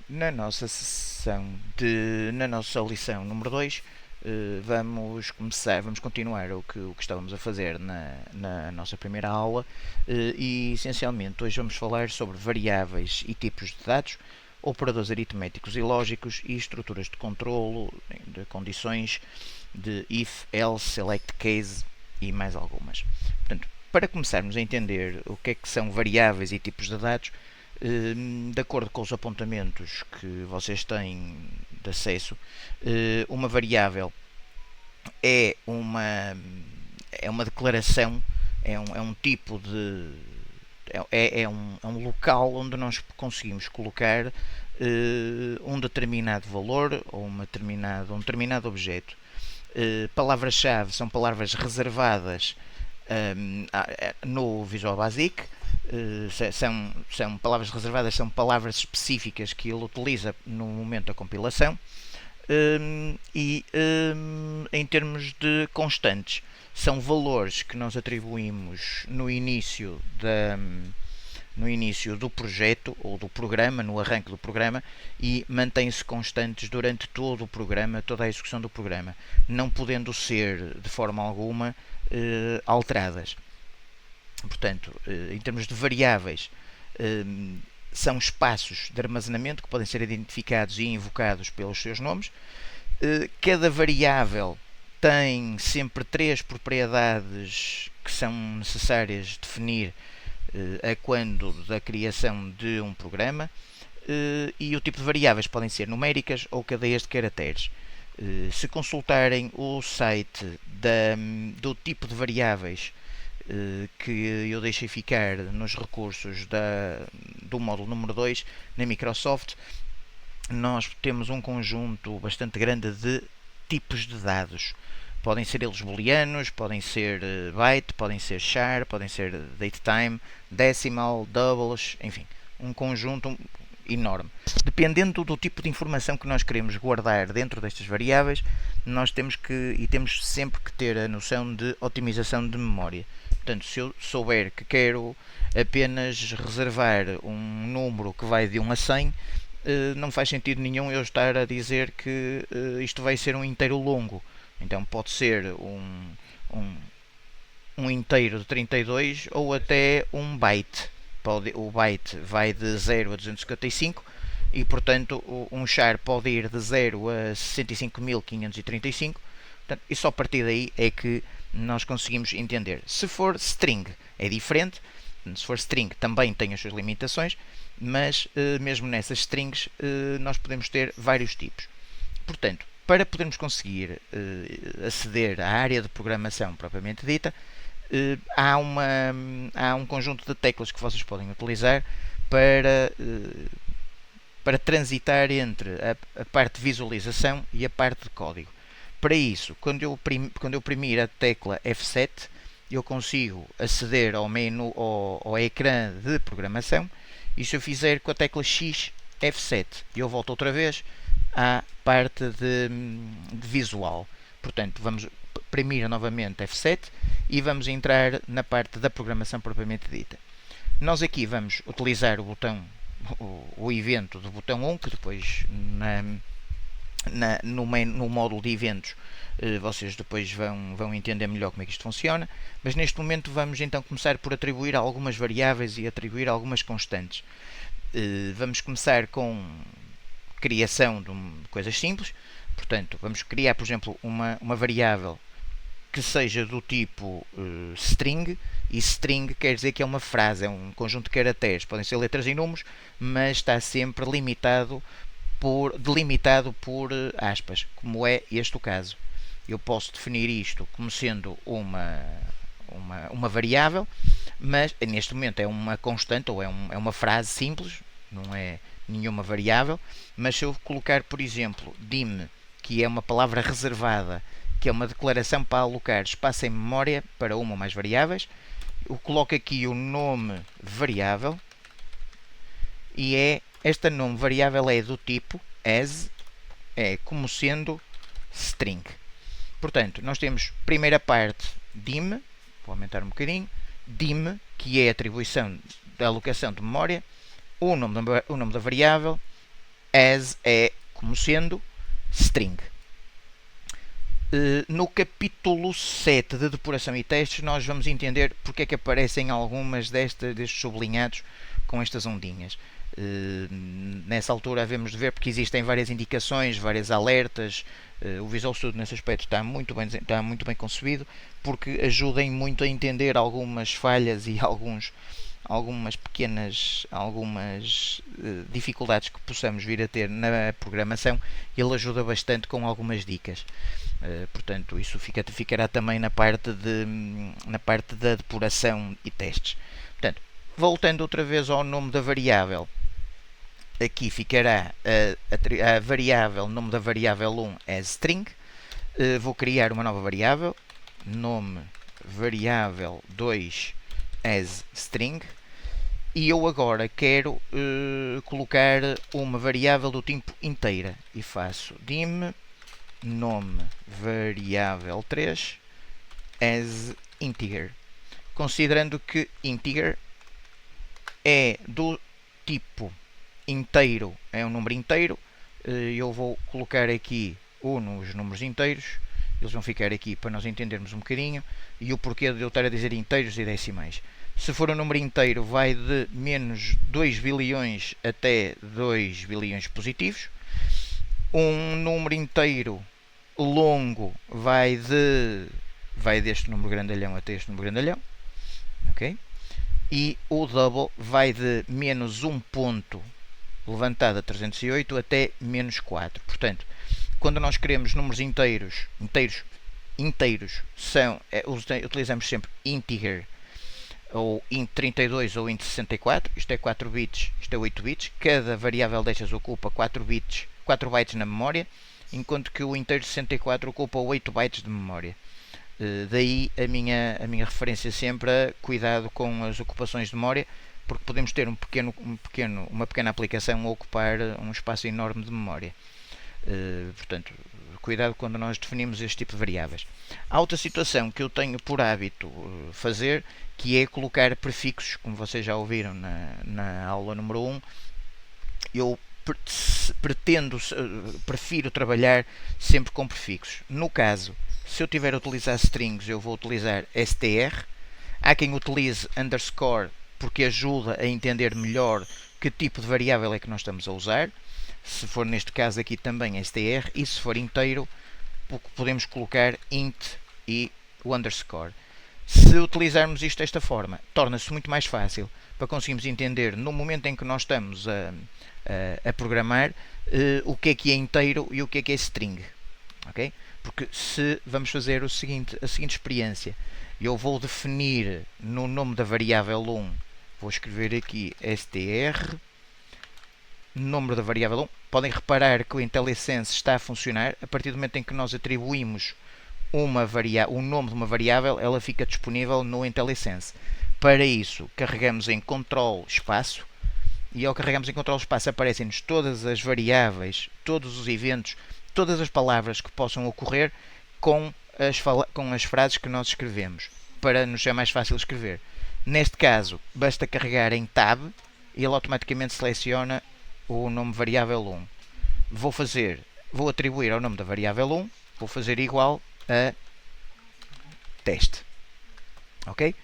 Na nossa lição número 2, vamos continuar o que estávamos a fazer na nossa primeira aula, e essencialmente hoje vamos falar sobre variáveis e tipos de dados, operadores aritméticos e lógicos e estruturas de controlo de condições de if, else, select case e mais algumas. Portanto, para começarmos a entender o que é que são variáveis e tipos de dados, de acordo com os apontamentos que vocês têm de acesso, uma variável é uma declaração, é um tipo de. É um local onde nós conseguimos colocar um determinado valor ou um determinado objeto. Palavras-chave são palavras reservadas no Visual Basic. São palavras reservadas, são palavras específicas que ele utiliza no momento da compilação. Em termos de constantes, são valores que nós atribuímos no início do projeto ou do programa, no arranque do programa, e mantêm-se constantes durante todo o programa, toda a execução do programa, não podendo ser de forma alguma alteradas. Portanto, em termos de variáveis, são espaços de armazenamento que podem ser identificados e invocados pelos seus nomes. Cada variável tem sempre três propriedades que são necessárias definir a quando da criação de um programa, e o tipo de variáveis podem ser numéricas ou cadeias de caracteres. Se consultarem o site do tipo de variáveis que eu deixei ficar nos recursos do módulo número 2 na Microsoft, nós temos um conjunto bastante grande de tipos de dados. Podem ser eles booleanos, podem ser byte, podem ser char, podem ser datetime, decimal, doubles, enfim, um conjunto enorme. Dependendo do tipo de informação que nós queremos guardar dentro destas variáveis, nós temos sempre que ter a noção de otimização de memória. Portanto, se eu souber que quero apenas reservar um número que vai de 1 a 100, não faz sentido nenhum eu estar a dizer que isto vai ser um inteiro longo. Então pode ser um inteiro de 32 ou até um byte. O byte vai de 0 a 255 e, portanto, um char pode ir de 0 a 65.535. E só a partir daí é que nós conseguimos entender. Se for string é diferente. Se for string também tem as suas limitações, mas mesmo nessas strings nós podemos ter vários tipos. Portanto, para podermos conseguir aceder à área de programação propriamente dita, há um conjunto de teclas que vocês podem utilizar para transitar entre a parte de visualização e a parte de código. Para isso, quando eu oprimir a tecla F7, eu consigo aceder ao menu, ao ecrã de programação, e se eu fizer com a tecla X, F7, eu volto outra vez à parte de visual. Portanto, vamos oprimir novamente F7 e vamos entrar na parte da programação propriamente dita. Nós aqui vamos utilizar o botão, o evento do botão 1, que depois no módulo de eventos vocês depois vão entender melhor como é que isto funciona, mas neste momento vamos então começar por atribuir algumas variáveis e atribuir algumas constantes. Vamos começar com criação de coisas simples. Portanto, vamos criar, por exemplo, uma variável que seja do tipo string, e string quer dizer que é uma frase, é um conjunto de caracteres, podem ser letras e números, mas está sempre delimitado por aspas, como é este o caso. Eu posso definir isto como sendo uma variável, mas neste momento é uma constante ou é uma frase simples, não é nenhuma variável. Mas se eu colocar, por exemplo, dim, que é uma palavra reservada, que é uma declaração para alocar espaço em memória para uma ou mais variáveis, eu coloco aqui o nome variável e esta nome variável é do tipo as, é como sendo string. Portanto, nós temos primeira parte dim, vou aumentar um bocadinho, dim, que é a atribuição da alocação de memória, o nome da variável, as é como sendo string. No capítulo 7 de depuração e testes nós vamos entender porque é que aparecem algumas destes sublinhados com estas ondinhas. Nessa altura havemos de ver porque existem várias indicações, várias alertas. O Visual Studio nesse aspecto está muito bem concebido porque ajudem muito a entender algumas falhas e algumas pequenas dificuldades que possamos vir a ter na programação. Ele ajuda bastante com algumas dicas. Portanto, isso ficará também na parte da depuração e testes. Portanto, voltando outra vez ao nome da variável, aqui ficará a variável, nome da variável 1 as string. Vou criar uma nova variável, nome variável 2 as string, e eu agora quero colocar uma variável do tipo inteira e faço dim nome variável 3 as integer, considerando que integer é do tipo inteiro, é um número inteiro. Eu vou colocar aqui os números inteiros, eles vão ficar aqui para nós entendermos um bocadinho, e o porquê de eu estar a dizer inteiros e decimais. Se for um número inteiro, vai de menos 2 bilhões até 2 bilhões positivos. Um número inteiro longo vai deste número grandalhão até este número grandalhão. Ok? E o double vai de menos 1 ponto levantado a 308 até menos 4. Portanto, quando nós queremos números inteiros utilizamos sempre integer ou int32 ou int64. Isto é 4 bits, isto é 8 bits. Cada variável destas ocupa 4 bytes na memória, enquanto que o inteiro 64 ocupa 8 bytes de memória. Daí a minha referência sempre a cuidado com as ocupações de memória, porque podemos ter uma pequena aplicação a ocupar um espaço enorme de memória. Portanto, cuidado quando nós definimos este tipo de variáveis. Há outra situação que eu tenho por hábito fazer, que é colocar prefixos, como vocês já ouviram na aula número 1. Eu prefiro trabalhar sempre com prefixos. No caso, se eu tiver a utilizar strings, eu vou utilizar str. Há quem utilize underscore porque ajuda a entender melhor que tipo de variável é que nós estamos a usar. Se for neste caso aqui também str, e se for inteiro, podemos colocar int e o underscore. Se utilizarmos isto desta forma, torna-se muito mais fácil para conseguirmos entender no momento em que nós estamos a programar o que é inteiro e o que é string. Okay? Porque se vamos fazer a seguinte experiência, eu vou definir no nome da variável 1, vou escrever aqui str, número da variável 1. Podem reparar que o IntelliSense está a funcionar. A partir do momento em que nós atribuímos o nome de uma variável, ela fica disponível no IntelliSense. Para isso, carregamos em Ctrl espaço, e ao carregarmos em Ctrl espaço aparecem-nos todas as variáveis, todos os eventos, todas as palavras que possam ocorrer com as frases que nós escrevemos, para nos ser mais fácil escrever. Neste caso, basta carregar em Tab e ele automaticamente seleciona o nome variável 1. Vou atribuir ao nome da variável 1, vou fazer igual a teste. Ok?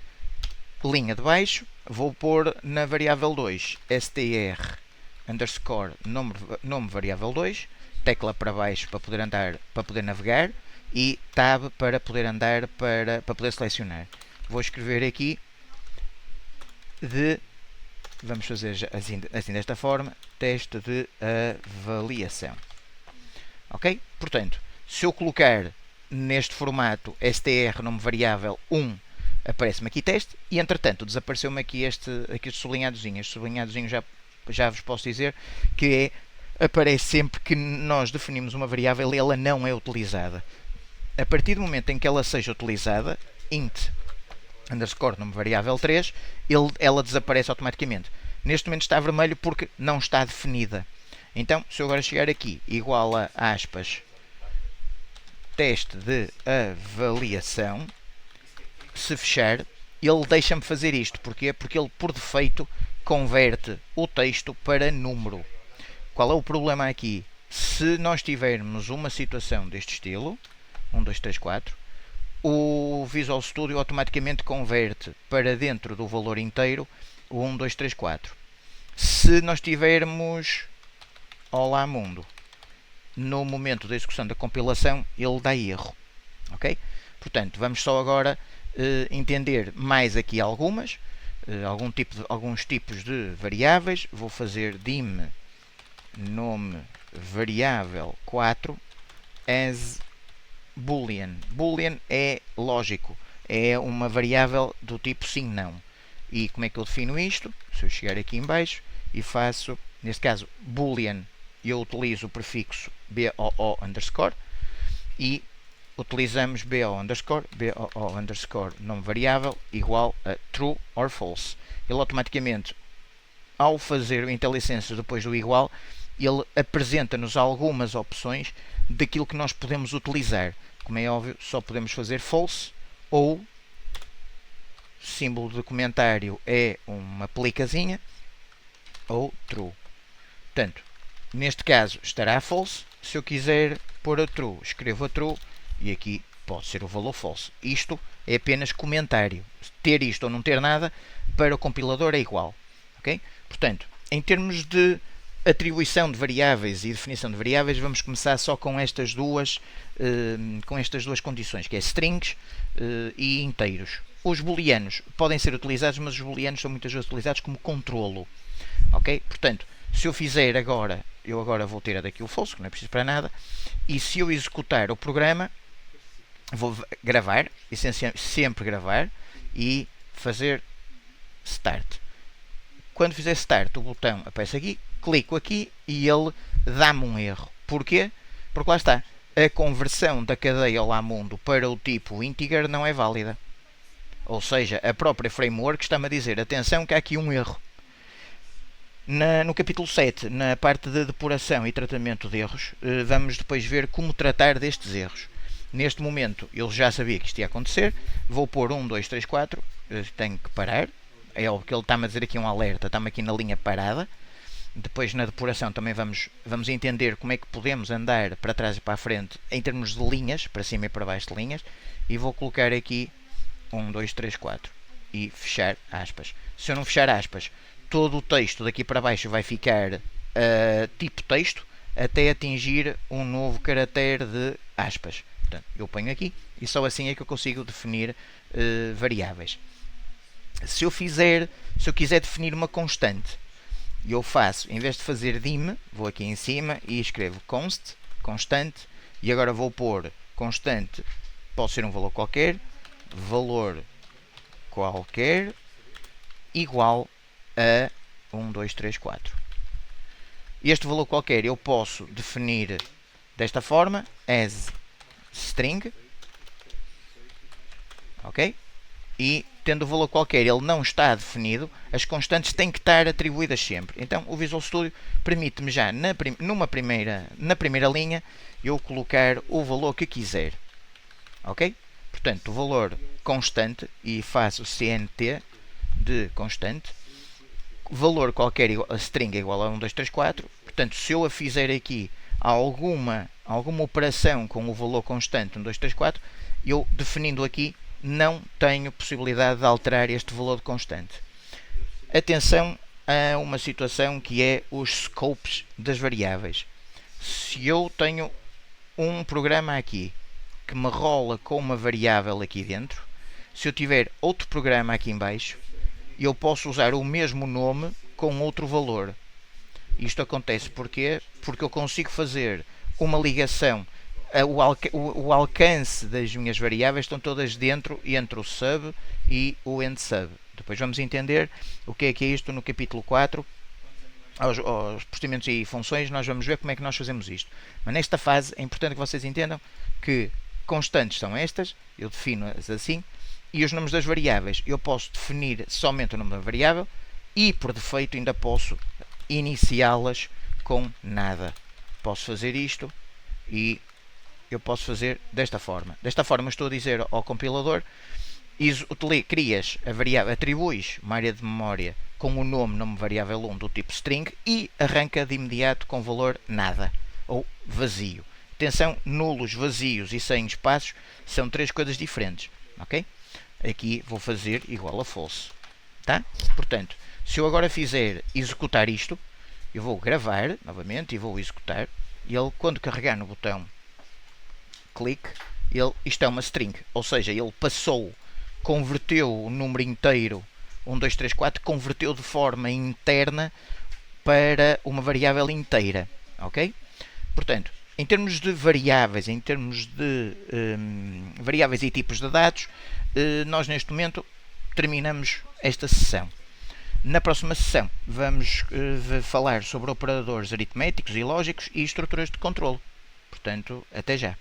Linha de baixo, vou pôr na variável 2 str underscore nome variável 2, tecla para baixo para poder navegar, e tab para poder andar, para poder selecionar. Vou escrever aqui vamos fazer assim desta forma, teste de avaliação. Ok? Portanto, se eu colocar neste formato str nome variável 1, aparece-me aqui teste, e entretanto desapareceu-me aqui este sublinhadozinho. Este sublinhadozinho já vos posso dizer que aparece sempre que nós definimos uma variável e ela não é utilizada. A partir do momento em que ela seja utilizada, int underscore nome variável 3, ela desaparece automaticamente. Neste momento está vermelho porque não está definida. Então, se eu agora chegar aqui, igual a aspas, teste de avaliação, se fechar, ele deixa-me fazer isto. Porquê? Porque ele, por defeito, converte o texto para número. Qual é o problema aqui? Se nós tivermos uma situação deste estilo, 1, 2, 3, 4, o Visual Studio automaticamente converte para dentro do valor inteiro o 1, 2, 3, 4. Se nós tivermos Olá Mundo, no momento da execução da compilação, ele dá erro. Ok? Portanto, vamos só agora entender mais aqui alguns tipos de variáveis. Vou fazer dim nome variável 4 as boolean. Boolean é lógico, é uma variável do tipo sim, não. E como é que eu defino isto? Se eu chegar aqui em baixo e faço, neste caso, boolean, eu utilizo o prefixo BOO underscore e utilizamos BO underscore nome variável igual a true or false. Ele automaticamente, ao fazer o IntelliSense depois do igual, ele apresenta-nos algumas opções daquilo que nós podemos utilizar. Como é óbvio, só podemos fazer false ou símbolo de comentário é uma plicazinha ou true. Portanto, neste caso estará false. Se eu quiser pôr a true, escrevo a true e aqui pode ser o valor false. Isto é apenas comentário. Ter isto ou não ter nada, para o compilador é igual. Okay? Portanto, em termos de atribuição de variáveis e definição de variáveis, vamos começar só com estas duas condições, que é strings e inteiros. Os booleanos podem ser utilizados, mas os booleanos são muitas vezes utilizados como controlo. Ok? Portanto, se eu fizer agora, eu agora vou ter daqui o false, que não é preciso para nada, e se eu executar o programa, vou gravar, sempre gravar, e fazer start. Quando fizer start, o botão aparece aqui, clico aqui e ele dá-me um erro. Porquê? Porque lá está, a conversão da cadeia Olá Mundo para o tipo integer não é válida. Ou seja, a própria framework está-me a dizer, atenção que há aqui um erro. No capítulo 7, na parte de depuração e tratamento de erros, vamos depois ver como tratar destes erros. Neste momento, eu já sabia que isto ia acontecer. Vou pôr 1, 2, 3, 4. Tenho que parar. É óbvio que ele está-me a dizer aqui um alerta. Está-me aqui na linha parada. Depois, na depuração, também vamos entender como é que podemos andar para trás e para a frente em termos de linhas, para cima e para baixo de linhas. E vou colocar aqui 1, 2, 3, 4. E fechar aspas. Se eu não fechar aspas, todo o texto daqui para baixo vai ficar tipo texto até atingir um novo caractere de aspas. Portanto, eu ponho aqui e só assim é que eu consigo definir variáveis. Se eu quiser definir uma constante, eu faço, em vez de fazer dim, vou aqui em cima e escrevo constante, e agora vou pôr constante, pode ser um valor qualquer igual a 1, 2, 3, 4. Este valor qualquer eu posso definir desta forma, as string, ok? E tendo o valor qualquer, ele não está definido, as constantes têm que estar atribuídas sempre. Então o Visual Studio permite-me já na primeira linha eu colocar o valor que quiser, ok? Portanto, o valor constante, e faço cnt de constante, valor qualquer a string é igual a 1, 2, 3, 4. Portanto, se eu a fizer aqui alguma operação com o valor constante 1, 2, 3, 4, eu definindo aqui não tenho possibilidade de alterar este valor de constante. Atenção a uma situação que é os scopes das variáveis. Se eu tenho um programa aqui que me rola com uma variável aqui dentro, se eu tiver outro programa aqui em baixo, eu posso usar o mesmo nome com outro valor. Isto acontece porque eu consigo fazer uma ligação. O alcance das minhas variáveis estão todas dentro, entre o sub e o end sub. Depois vamos entender o que é isto no capítulo 4. Aos procedimentos e funções, nós vamos ver como é que nós fazemos isto. Mas nesta fase é importante que vocês entendam que constantes são estas, eu defino-as assim, e os nomes das variáveis eu posso definir somente o nome da variável e por defeito ainda posso iniciá-las com nada. Posso fazer isto e eu posso fazer desta forma. Desta forma estou a dizer ao compilador, crias a variável, atribuis uma área de memória com o nome variável 1 do tipo string e arranca de imediato com valor nada ou vazio. Atenção, nulos, vazios e sem espaços são três coisas diferentes, ok? Aqui vou fazer igual a false, tá? Portanto, se eu agora fizer executar isto, eu vou gravar novamente e vou executar. E ele, quando carregar no botão clique, isto é uma string, ou seja, ele passou, converteu o número inteiro 1, 2, 3, 4, converteu de forma interna para uma variável inteira, ok? Portanto, em termos de variáveis, em termos de variáveis e tipos de dados, nós neste momento terminamos esta sessão. Na próxima sessão vamos falar sobre operadores aritméticos e lógicos e estruturas de controle. Portanto, até já.